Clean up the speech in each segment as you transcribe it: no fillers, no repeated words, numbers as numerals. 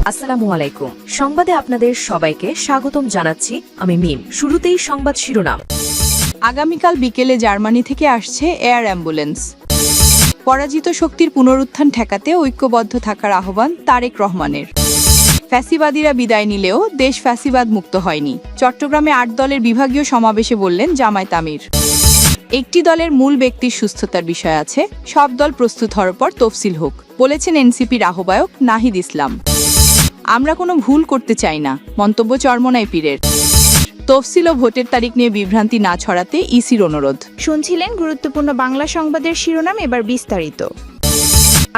আসসালামু আলাইকুম। সংবাদে আপনাদের সবাইকে স্বাগতম জানাচ্ছি আমি মিম। শুরুতেই সংবাদ শিরোনাম। আগামীকাল বিকেলে জার্মানি থেকে আসছে এয়ার অ্যাম্বুলেন্স। পরাজিত শক্তির পুনরুত্থান ঠেকাতে ঐক্যবদ্ধ থাকার আহ্বান তারেক রহমানের। ফ্যাসিবাদীরা বিদায় নিলেও দেশ ফ্যাসিবাদ মুক্ত হয়নি। চট্টগ্রামে 8 দলের বিভাগীয় সমাবেশে বললেন জামায়াত আমির। একটি দলের মূল ব্যক্তির সুস্থতার বিষয় আছে, সব দল প্রস্তুত হওয়ার পর তফসিল হোক, বলেছেন এনসিপির আহ্বায়ক নাহিদ ইসলাম। আমরা কোনো ভুল করতে চাই না, মন্তব্য চরমোনাই পীরের। তফসিল ও ভোটের তারিখ নিয়ে বিভ্রান্তি না ছড়াতে ইসির অনুরোধ। শুনছিলেন গুরুত্বপূর্ণ বাংলা সংবাদের শিরোনাম, এবার বিস্তারিত।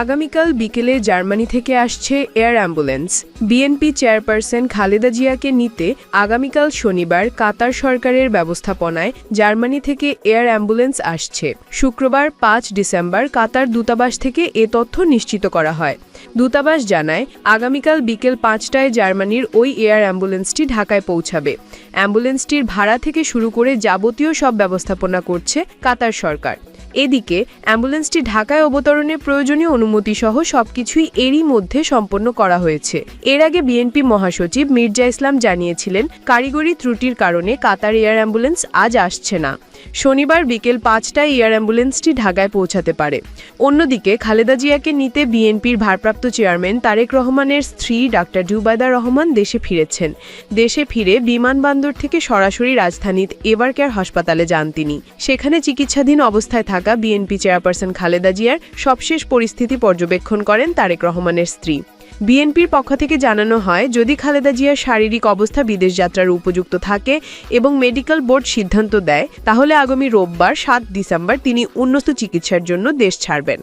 আগামীকাল বিকেলে জার্মানি থেকে আসছে air ambulance. BNP chairperson Khaleda জিয়াকে নিতে আগামীকাল শনিবার কাতার সরকারের ব্যবস্থাপনায় জার্মানি থেকে এয়ার অ্যাম্বুলেন্স আসছে। শুক্রবার 5 ডিসেম্বর কাতার দূতাবাস থেকে এ তথ্য নিশ্চিত করা হয়। দূতাবাস জানায়, আগামীকাল বিকেল 5টায় জার্মানির ওই এয়ার অ্যাম্বুলেন্সটি ঢাকায় পৌঁছাবে। অ্যাম্বুলেন্সটির ভাড়া থেকে শুরু করে যাবতীয় সব ব্যবস্থাপনা করছে কাতার সরকার। এদিকে অ্যাম্বুলেন্সটি ঢাকায় অবতরণের প্রয়োজনীয় অনুমতি সহ সবকিছুই এরই মধ্যে সম্পন্ন করা হয়েছে। এর আগে বিএনপি মহাসচিব মির্জা ইসলাম জানিয়েছিলেন, কারিগরি ত্রুটির কারণে কাতার এয়ার অ্যাম্বুলেন্স আজ আসছে না। শনিবার বিকেল 5টায় এয়ার অ্যাম্বুলেন্সটি ঢাকায় পৌঁছাতে পারে। অন্যদিকে খালেদা জিয়াকে নিতে বিএনপির ভারপ্রাপ্ত চেয়ারম্যান তারেক রহমানের স্ত্রী ডাক্তার জুবাইদা রহমান দেশে ফিরেছেন। দেশে ফিরে বিমানবন্দর থেকে সরাসরি রাজধানীর এভারকেয়ার হাসপাতালে যান তিনি। সেখানে চিকিৎসাধীন অবস্থায় থাকা বিএনপি চেয়ারপারসন খালেদা জিয়ার সবশেষ পরিস্থিতি পর্যবেক্ষণ করেন তারেক রহমানের স্ত্রী। বিএনপির পক্ষ থেকে জানানো হয়, যদি খালেদা জিয়ার শারীরিক অবস্থা বিদেশ যাত্রার উপযুক্ত থাকে এবং মেডিকেল বোর্ড সিদ্ধান্ত দেয়, তাহলে আগামী রোববার 7 ডিসেম্বর তিনি উন্নত চিকিৎসার জন্য দেশ ছাড়বেন।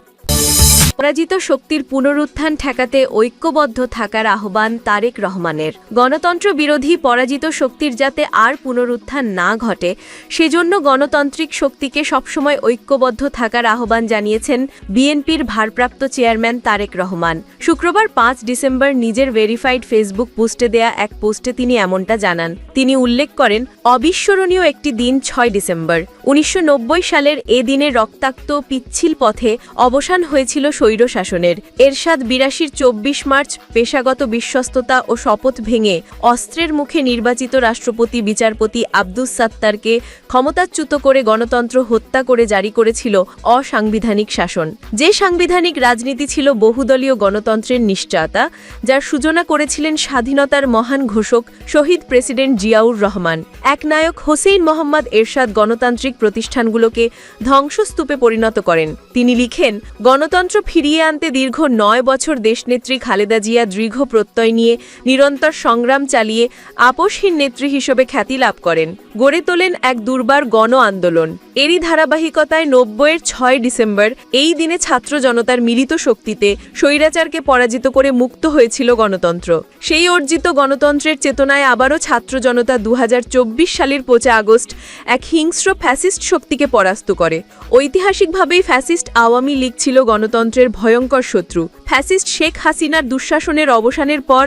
পরাজিত শক্তির পুনরুত্থান ঠেকাতে ঐক্যবদ্ধ থাকার আহ্বান তারেক রহমানের। গণতন্ত্র বিরোধী পরাজিত শক্তির যাতে আর পুনরুত্থান না ঘটে, সেজন্য গণতান্ত্রিক শক্তিকে সবসময় ঐক্যবদ্ধ থাকার আহ্বান জানিয়েছেন বিএনপির ভারপ্রাপ্ত চেয়ারম্যান তারেক রহমান। শুক্রবার 5 ডিসেম্বর নিজের ভেরিফাইড ফেসবুক পোস্টে দেয়া এক পোস্টে তিনি এমনটা জানান। তিনি উল্লেখ করেন, অবিস্মরণীয় একটি দিন 6 ডিসেম্বর। 1990 সালের এ দিনে রক্তাক্ত পিচ্ছিল পথে অবসান হয়েছিল স্বৈর শাসনের। এরশাদ 82-র 24 মার্চ পেশাগত বিশ্বস্ততা ও শপথ ভেঙে অস্ত্রের মুখে নির্বাচিত রাষ্ট্রপতি বিচারপতি আব্দুস সাত্তারকে ক্ষমতাচ্যুত করে গণতন্ত্র হত্যা করে জারি করেছিল অসাংবিধানিক শাসন। যে সাংবিধানিক রাজনীতি ছিল বহুদলীয় গণতন্ত্রের নিশ্চয়তা, যার সূচনা করেছিলেন স্বাধীনতার মহান ঘোষক শহীদ প্রেসিডেন্ট জিয়াউর রহমান। একনায়ক হোসেইন মোহাম্মদ এরশাদ গণতান্ত্রিক প্রতিষ্ঠানগুলোকে ধ্বংসস্তূপে পরিণত করেন। তিনি লিখেন, গণতন্ত্র ফিরিয়ে আনতে দীর্ঘ 9 বছর দেশনেত্রী খালেদা জিয়া দৃঢ় প্রত্যয় নিয়ে নিরন্তর সংগ্রাম চালিয়ে আপোষহীন নেত্রী হিসেবে খ্যাতি লাভ করেন। গড়ে তোলেন এক দুর্বার গণ আন্দোলন। এরই ধারাবাহিকতায় 90-এর 6 ডিসেম্বর এই দিনে ছাত্র জনতার মিলিত শক্তিতে স্বৈরাচারকে পরাজিত করে মুক্ত হয়েছিল গণতন্ত্র। সেই অর্জিত গণতন্ত্রের চেতনায় আবারও ছাত্র জনতা 2024 সালের 5 আগস্ট এক হিংস্র ফ্যাসিস্ট শক্তিকে পরাস্ত করে। ঐতিহাসিকভাবেই ফ্যাসিস্ট আওয়ামী লীগ ছিল গণতন্ত্রের ভয়ঙ্কর শত্রু। ফ্যাসিস্ট শেখ হাসিনার দুঃশাসনের অবসানের পর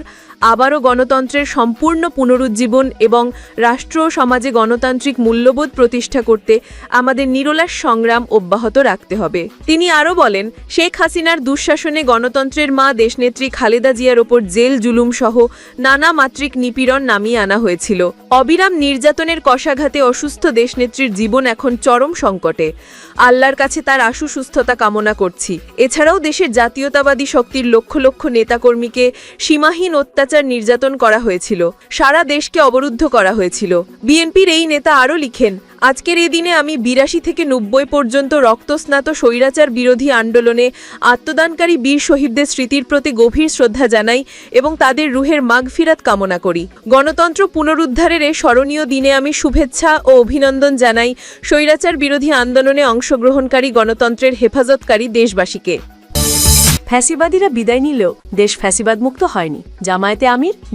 আবারও গণতন্ত্রের সম্পূর্ণ পুনরুজ্জীবন এবং রাষ্ট্র ও সমাজে গণতান্ত্রিক মূল্যবোধ প্রতিষ্ঠা করতে আমাদের নিরলস সংগ্রাম অব্যাহত রাখতে হবে। তিনি আরও বলেন, শেখ হাসিনার দুঃশাসনে গণতন্ত্রের মা দেশনেত্রী খালেদা জিয়ার ওপর জেল জুলুম সহ নানা মাত্রিক নিপীড়ন নামিয়ে আনা হয়েছিল। অবিরাম নির্যাতনের কষাঘাতে অসুস্থ দেশনেত্রীর জীবন এখন চরম সংকটে। আল্লাহর কাছে তার আশু সুস্থতা কামনা করছি। এছাড়াও দেশের জাতীয়তাবাদী শক্তির লক্ষ লক্ষ নেতাকর্মীকে সীমাহীন অত্যাচার নির্যাতন করা হয়েছিল। সারা দেশকে অবরুদ্ধ করা হয়েছিল। বিএনপির এই নেতা আরও লিখেন, আজকের এই দিনে আমি 82 থেকে 90 পর্যন্ত রক্তস্নাত স্বৈরাচার বিরোধী আন্দোলনে আত্মদানকারী বীর শহীদদের স্মৃতির প্রতি গভীর শ্রদ্ধা জানাই এবং তাদের রুহের মাগফিরাত কামনা করি। গণতন্ত্র পুনরুদ্ধারের এ স্মরণীয় দিনে আমি শুভেচ্ছা ও অভিনন্দন জানাই স্বৈরাচার বিরোধী আন্দোলনে অংশগ্রহণকারী গণতন্ত্রের হেফাজতকারী দেশবাসীকে। ফ্যাসিবাদীরা বিদায় নিলেও দেশ ফ্যাসিবাদ মুক্ত হয়নি।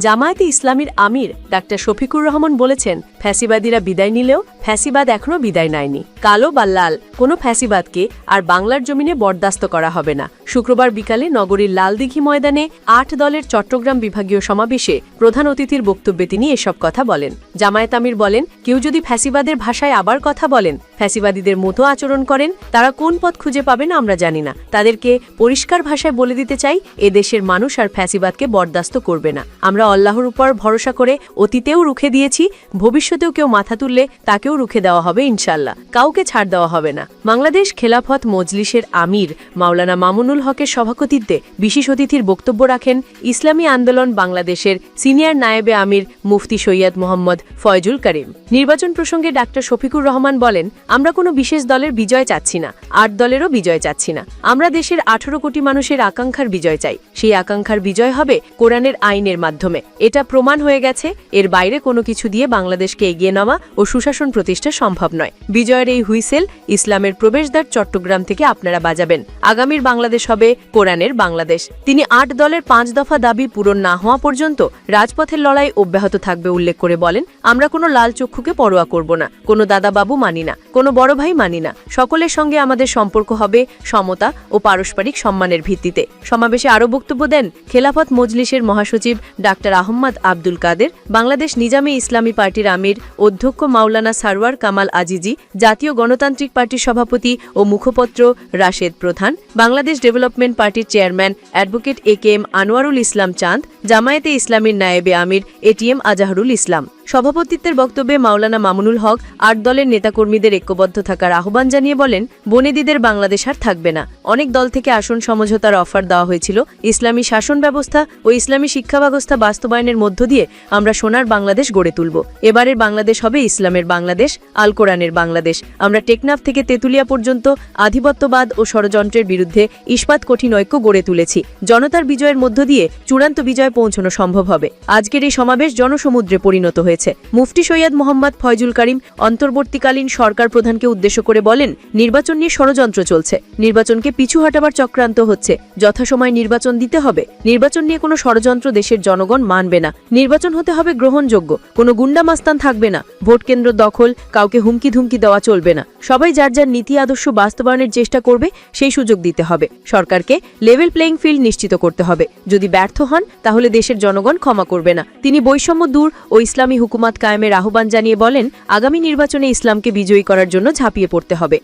জামায়াতে ইসলামীর আমির ডাক্তার শফিকুর রহমান বলেছেন, ফ্যাসিবাদীরা বিদায় নিলেও ফ্যাসিবাদ এখনো বিদায় নেয়নি। কালো বা লাল কোনো ফ্যাসিবাদকে আর বাংলার জমিনে বরদাস্ত করা হবে না। শুক্রবার বিকালে নগরীর লালদিঘি ময়দানে ৮ দলের চট্টগ্রাম বিভাগীয় সমাবেশে প্রধান অতিথির বক্তব্যে তিনি এসব কথা বলেন। জামায়াত আমির বলেন, কেউ যদি ফ্যাসিবাদের ভাষায় আবার কথা বলেন, ফ্যাসিবাদীদের মতো আচরণ করেন, তারা কোন পথ খুঁজে পাবেন আমরা জানি না। তাদেরকে পরিষ্কার ভাষায় বলে দিতে চাই, এদেশের মানুষ আর ফ্যাসিবাদকে বরদাস্ত করবে না। আমরা আল্লাহর উপর ভরসা করে অতীতেও রুখে দিয়েছি, ভবিষ্যতেও কেউ মাথা তুললে তাকেও রুখে দেওয়া হবে ইনশাল্লাহ, কাউকে ছাড় দেওয়া হবে না। বাংলাদেশ খেলাফত মজলিসের আমির মাওলানা মামুনুল হকের সভাপতিত্বে বিশেষ অতিথির বক্তব্য রাখেন ইসলামী আন্দোলন বাংলাদেশের সিনিয়র নায়েবে আমির মুফতি সৈয়দ মোহাম্মদ ফয়জুল করিম। নির্বাচন প্রসঙ্গে ডাক্তার শফিকুর রহমান বলেন, আমরা কোনো বিশেষ দলের বিজয় চাচ্ছি না, ৮ দলেরও বিজয় চাচ্ছি না। আমরা দেশের ১৮ কোটি মানুষের আকাঙ্ক্ষার বিজয় চাই। সেই আকাঙ্ক্ষার বিজয় হবে কোরআনের আইনের মাধ্যমে। এটা প্রমাণ হয়ে গেছে, এর বাইরে কোনো কিছু দিয়ে বাংলাদেশকে এগিয়ে নেওয়া ও সুশাসন প্রতিষ্ঠা সম্ভব নয়। বিজয়ের এই হুইসেল ইসলামের প্রবেশদ্বার চট্টগ্রাম থেকে আপনারা বাজাবেন। আগামীর বাংলাদেশ হবে কোরআনের বাংলাদেশ। তিনি ৮ দলের ৫ দফা দাবি পূরণ না হওয়া পর্যন্ত রাজপথের লড়াই অব্যাহত থাকবে উল্লেখ করে বলেন, আমরা কোনো লাল চক্ষুকে পরোয়া করব না, কোনো দাদাবাবু মানি না, কোনো বড় ভাই মানি না। সকলের সঙ্গে আমাদের সম্পর্ক হবে সমতা ও পারস্পরিক সম্মানের ভিত্তিতে। সমাবেশে আরও বক্তব্য দেন খেলাফত মজলিসের মহাসচিব ডাক্তার আহম্মদ আব্দুল কাদের, বাংলাদেশ নিজামে ইসলামী পার্টির আমির অধ্যক্ষ মাওলানা সারওয়ার কামাল আজিজি, জাতীয় গণতান্ত্রিক পার্টির সভাপতি ও মুখপত্র রাশেদ প্রধান, বাংলাদেশ ডেভেলপমেন্ট পার্টির chairman advocate A K M. Anwarul Islam চাঁদ, জামায়াতে ইসলামীর নায়েবে আমির এ.টি.এম. আজাহরুল ইসলাম। সভাপতিত্বের বক্তব্যে মাওলানা মামুনুল হক ৮ দলের নেতাকর্মীদের ঐক্যবদ্ধ থাকার আহ্বান জানিয়ে বলেন, বনেদিদের বাংলাদেশ আর থাকবে না। অনেক দল থেকে আসন সমঝোতার অফার দেওয়া হয়েছিল। ইসলামী শাসন ব্যবস্থা ও ইসলামী শিক্ষা ব্যবস্থা বাস্তবায়নের মধ্য দিয়ে আমরা সোনার বাংলাদেশ গড়ে তুলব। এবারের বাংলাদেশ হবে ইসলামের বাংলাদেশ, আল কোরআনের বাংলাদেশ। আমরা টেকনাফ থেকে তেঁতুলিয়া পর্যন্ত আধিপত্যবাদ ও ষড়যন্ত্রের বিরুদ্ধে ইস্পাত কঠিন ঐক্য গড়ে তুলেছি। জনতার বিজয়ের মধ্য দিয়ে চূড়ান্ত বিজয় পৌঁছানো সম্ভব হবে। আজকের এই সমাবেশ জনসমুদ্রে পরিণত হয়েছে। মুফতি সৈয়দ মোহাম্মদ ফয়জুল করিম অন্তর্বর্তীকালীন সরকার প্রধানকে উদ্দেশ্য করে বলেন, নির্বাচন নিয়ে ষড়যন্ত্র চলছে, নির্বাচনকে পিছু হটাবার চক্রান্ত হচ্ছে। যথাসময় নির্বাচন দিতে হবে। নির্বাচন নিয়ে কোনো ষড়যন্ত্র দেশের জনগণ মানবে না। নির্বাচন হতে হবে গ্রহণযোগ্য, কোনো গুন্ডামাস্তান থাকবে না। ভোট কেন্দ্র দখল, কাউকে হুমকি ধুমকি দেওয়া চলবে না। সবাই যার যার নীতি আদর্শ বাস্তবায়নের চেষ্টা করবে, সেই সুযোগ দিতে হবে। সরকারকে লেভেল প্লেইং ফিল্ড নিশ্চিত করতে হবে। যদি ব্যর্থ হন তাহলে দেশের জনগণ ক্ষমা করবে না। তিনি বৈষম্য দূর ও ইসলামী হুকুমত কায়েমের আহ্বান জানিয়ে বলেন, আগামী নির্বাচনে ইসলামকে বিজয়ী করার জন্য ঝাঁপিয়ে পড়তে হবে।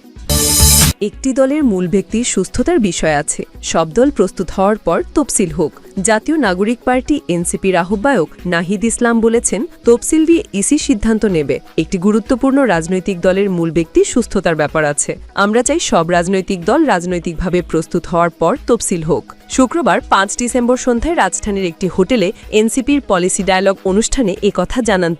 একটি দলের মূল ব্যক্তির সুস্থতার বিষয় আছে। সব দল প্রস্তুত হওয়ার পর তফসিল হোক। জাতীয় নাগরিক পার্টি এনসিপির আহ্বায়ক নাহিদ ইসলাম বলেছেন, তফসিল দিয়ে ইসি সিদ্ধান্ত নেবে। একটি গুরুত্বপূর্ণ রাজনৈতিক দলের মূল ব্যক্তির সুস্থতার ব্যাপার আছে। আমরা চাই সব রাজনৈতিক দল রাজনৈতিকভাবে প্রস্তুত হওয়ার পর তফসিল হোক। শুক্রবার ৫ ডিসেম্বর সন্ধ্যায় রাজধানীর একটি হোটেলে এনসিপির পলিসি ডায়ালগ অনুষ্ঠানে একথা জানান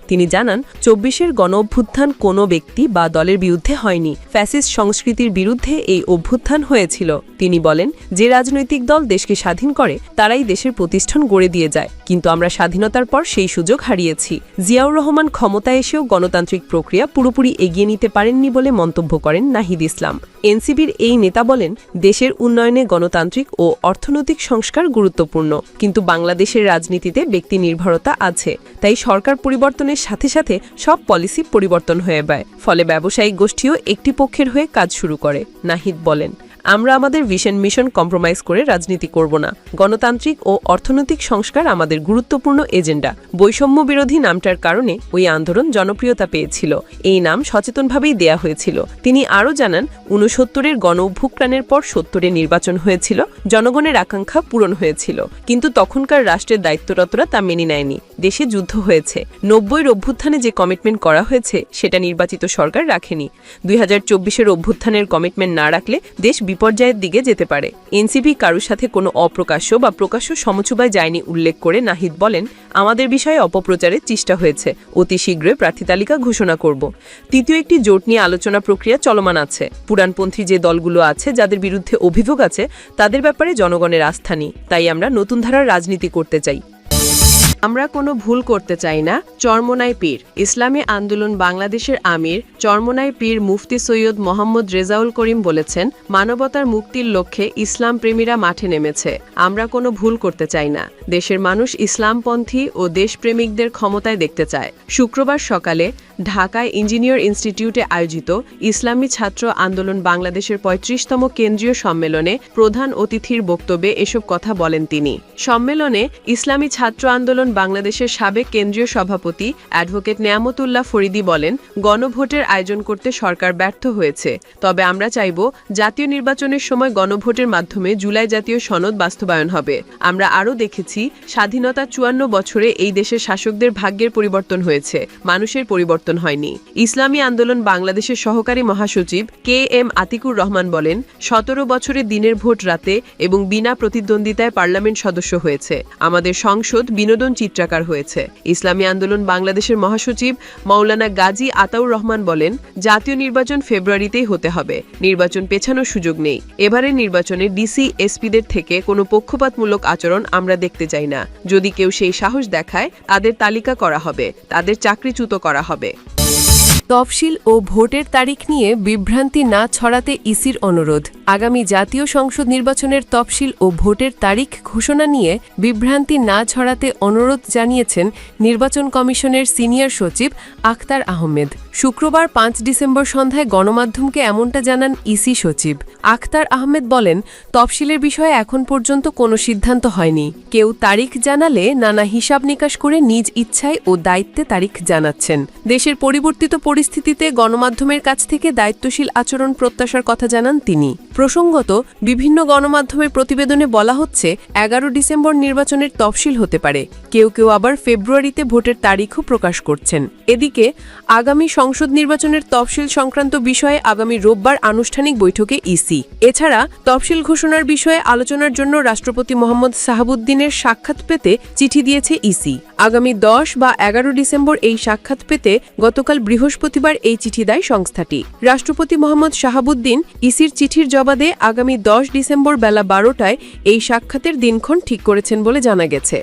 তিনি জানান, ২৪-এর গণঅভ্যুত্থান কোনো ব্যক্তি বা দলের বিরুদ্ধে হয়নি, ফ্যাসিস্ট সংস্কৃতির বিরুদ্ধে এই অভ্যুত্থান হয়েছিল। তিনি বলেন, যে রাজনৈতিক দল দেশকে স্বাধীন করে তারাই দেশের প্রতিষ্ঠান গড়ে দিয়ে যায়, কিন্তু আমরা স্বাধীনতার পর সেই সুযোগ হারিয়েছি। জিয়াউর রহমান ক্ষমতায় এসেও গণতান্ত্রিক প্রক্রিয়া পুরোপুরি এগিয়ে নিতে পারেননি বলে মন্তব্য করেন নাহিদ ইসলাম। এনসিপির এই নেতা বলেন, দেশের উন্নয়নে গণতান্ত্রিক ও অর্থনৈতিক সংস্কার গুরুত্বপূর্ণ, কিন্তু বাংলাদেশের রাজনীতিতে ব্যক্তি নির্ভরতা আছে। তাই সরকার পরিবর্তনের সাথে সাথে সব পলিসি পরিবর্তন হয়ে যায়, ফলে ব্যবসায়িক গোষ্ঠীও একটি পক্ষের হয়ে কাজ শুরু করে। নাহিদ বলেন, আমরা আমাদের ভিশন মিশন কম্প্রোমাইজ করে রাজনীতি করব না। গণতান্ত্রিক ও অর্থনৈতিক সংস্কার আমাদের গুরুত্বপূর্ণ এজেন্ডা। বৈষম্য বিরোধী নামটার কারণে ওই আন্দোলন জনপ্রিয়তা পেয়েছিল। এই নাম সচেতনভাবেই দেয়া হয়েছিল। তিনি আরও জানান, ৬৯-এর গণ অভ্যুত্থানের পর ৭০-এ নির্বাচন হয়েছিল, জনগণের আকাঙ্ক্ষা পূরণ হয়েছিল, কিন্তু তখনকার রাষ্ট্রের দায়িত্বরতরা তা মেনে নেয়নি। দেশে যুদ্ধ হয়েছে। ৯০-এর অভ্যুত্থানে যে কমিটমেন্ট করা হয়েছে সেটা নির্বাচিত সরকার রাখেনি। ২০২৪-এর অভ্যুত্থানের কমিটমেন্ট না রাখলে দেশ বিপর্যয়ের দিকে যেতে পারে। এনসিপি কারোর সাথে কোনো অপ্রকাশ্য বা প্রকাশ্য সমঝোতায় যায়নি উল্লেখ করে নাহিদ বলেন, আমাদের বিষয়ে অপপ্রচারের চেষ্টা হয়েছে। অতি শীঘ্রই প্রার্থী তালিকা ঘোষণা করব। তৃতীয় একটি জোট নিয়ে আলোচনা প্রক্রিয়া চলমান আছে। পুরাণপন্থী যে দলগুলো আছে, যাদের বিরুদ্ধে অভিযোগ আছে, তাদের ব্যাপারে জনগণের আস্থা নেই। তাই আমরা নতুন ধারার রাজনীতি করতে চাই। আমরা কোনো ভুল করতে চাই না, চরমোনাই পীর। ইসলামী আন্দোলন বাংলাদেশের আমির চরমোনাই পীর মুফতি সৈয়দ মোহাম্মদ রেজাউল করিম বলেছেন, মানবতার মুক্তির লক্ষ্যে ইসলাম প্রেমীরা মাঠে নেমেছে। আমরা কোনো ভুল করতে চাই না। দেশের মানুষ ইসলামপন্থী ও দেশপ্রেমিকদের ক্ষমতায় দেখতে চায়। শুক্রবার সকালে ঢাকায় ইঞ্জিনিয়ার ইনস্টিটিউটে আয়োজিত ইসলামী ছাত্র আন্দোলন বাংলাদেশের ৩৫তম কেন্দ্রীয় সম্মেলনে প্রধান অতিথির বক্তব্যে এসব কথা বলেন তিনি। সম্মেলনে ইসলামী ছাত্র আন্দোলন বাংলাদেশের সাবেক কেন্দ্রীয় সভাপতি অ্যাডভোকেট নেয়ামতুল্লাহ ফরিদি বলেন, গণভোটের আয়োজন করতে সরকার ব্যর্থ হয়েছে। তবে আমরা চাইব জাতীয় নির্বাচনের সময় গণভোটের মাধ্যমে জুলাই জাতীয় সনদ বাস্তবায়ন হবে। আমরা আরও দেখেছি স্বাধীনতা ৫৪ বছরে এই দেশের শাসকদের ভাগ্যের পরিবর্তন হয়েছে, মানুষের পরিবর্তন হয়নি। ইসলামী আন্দোলন বাংলাদেশের সহকারী মহাসচিব KM আতিকুর রহমান বলেন, ১৭ বছরে দিনের ভোট রাতে এবং বিনা প্রতিদ্বন্দ্বিতায় পার্লামেন্ট সদস্য হয়েছে। আমাদের সংসদ বিনোদন চিত্রাকার হয়েছে। ইসলামী আন্দোলন বাংলাদেশের মহাসচিব মাওলানা গাজী আতাউর রহমান বলেন, জাতীয় নির্বাচন ফেব্রুয়ারিতেই হতে হবে। নির্বাচন পেছানোর সুযোগ নেই। এবারের নির্বাচনে ডিসি এসপিদের থেকে কোনো পক্ষপাতমূলক আচরণ আমরা দেখতে চাই না। যদি কেউ সেই সাহস দেখায়, তাদের তালিকা করা হবে, তাদের চাকরিচ্যুত করা হবে। তফসিল ও ভোটের তারিখ নিয়ে বিভ্রান্তি না ছড়াতে ইসির অনুরোধ। আগামী জাতীয় সংসদ নির্বাচনের তফসিল ও ভোটের তারিখ ঘোষণা নিয়ে বিভ্রান্তি না ছড়াতে অনুরোধ জানিয়েছেন নির্বাচন কমিশনের সিনিয়র সচিব আখতার আহমেদ। শুক্রবার ৫ ডিসেম্বর সন্ধ্যায় গণমাধ্যমকে এমনটা জানান ইসি সচিব। আখতার আহমেদ বলেন, তফসিলের বিষয়ে এখন পর্যন্ত কোনো সিদ্ধান্ত হয়নি। কেউ তারিখ জানালে নানা হিসাব নিকাশ করে নিজ ইচ্ছায় ও দায়িত্বে তারিখ জানাচ্ছেন। দেশের পরিবর্তিত পরিস্থিতিতে গণমাধ্যমের কাছ থেকে দায়িত্বশীল আচরণ প্রত্যাশার কথা জানান তিনি। প্রসঙ্গত, বিভিন্ন গণমাধ্যমের প্রতিবেদনে বলা হচ্ছে ১১ ডিসেম্বর নির্বাচনের তফসিল হতে পারে। কেউ কেউ আবার ফেব্রুয়ারিতে ভোটের তারিখও প্রকাশ করছেন। এদিকে আগামী সংসদ নির্বাচনের তফসিল সংক্রান্ত বিষয়ে আগামী রোববার আনুষ্ঠানিক বৈঠকে ইসি। এছাড়া তফসিল ঘোষণার বিষয়ে আলোচনার জন্য রাষ্ট্রপতি মোহাম্মদ শাহাবুদ্দিনের সাক্ষাৎ পেতে চিঠি দিয়েছে ইসি। আগামী ১০ বা ১১ ডিসেম্বর এই সাক্ষাৎ পেতে গতকাল বৃহস্পতিবার এই চিঠি দেয় সংস্থাটি। রাষ্ট্রপতি মোহাম্মদ শাহাবুদ্দিন ইসির চিঠির জবাবে আগামী ১০ ডিসেম্বর বেলা ১২টায় এই সাক্ষাতের দিনক্ষণ ঠিক করেছেন বলে জানা গেছে।